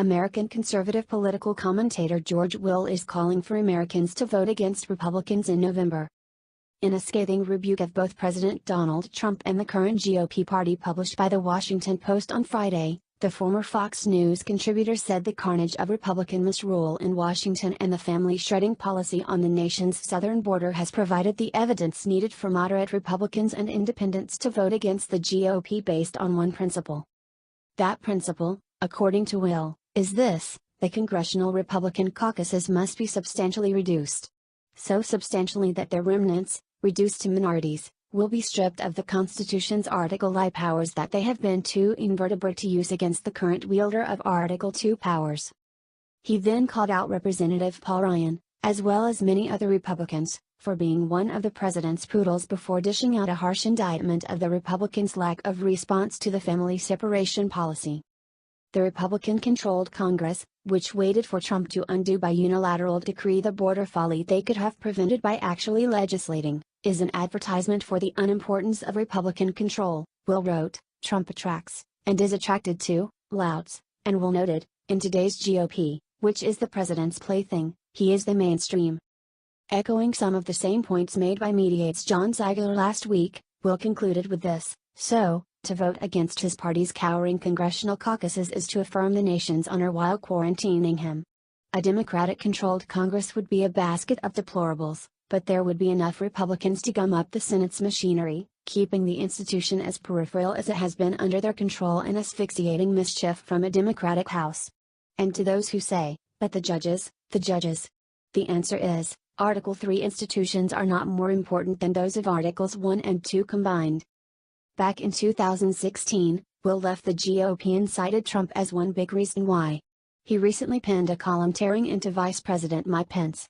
American conservative political commentator George Will is calling for Americans to vote against Republicans in November. In a scathing rebuke of both President Donald Trump and the current GOP party published by The Washington Post on Friday, the former Fox News contributor said the carnage of Republican misrule in Washington and the family-shredding policy on the nation's southern border has provided the evidence needed for moderate Republicans and independents to vote against the GOP based on one principle. That principle, according to Will, is this: the congressional Republican caucuses must be substantially reduced. So substantially that their remnants, reduced to minorities, will be stripped of the Constitution's Article I powers that they have been too invertebrate to use against the current wielder of Article II powers. He then called out Representative Paul Ryan, as well as many other Republicans, for being one of the president's poodles before dishing out a harsh indictment of the Republicans' lack of response to the family separation policy. The Republican-controlled Congress, which waited for Trump to undo by unilateral decree the border folly they could have prevented by actually legislating, is an advertisement for the unimportance of Republican control, Will wrote. Trump attracts, and is attracted to, louts, and Will noted, in today's GOP, which is the president's plaything, he is the mainstream. Echoing some of the same points made by Mediate's John Ziegler last week, Will concluded with this: so, to vote against his party's cowering congressional caucuses is to affirm the nation's honor while quarantining him. A Democratic-controlled Congress would be a basket of deplorables, but there would be enough Republicans to gum up the Senate's machinery, keeping the institution as peripheral as it has been under their control and asphyxiating mischief from a Democratic House. And to those who say, but the judges, the answer is, Article III institutions are not more important than those of Articles I and II combined. Back in 2016, Will left the GOP and cited Trump as one big reason why. He recently penned a column tearing into Vice President Mike Pence,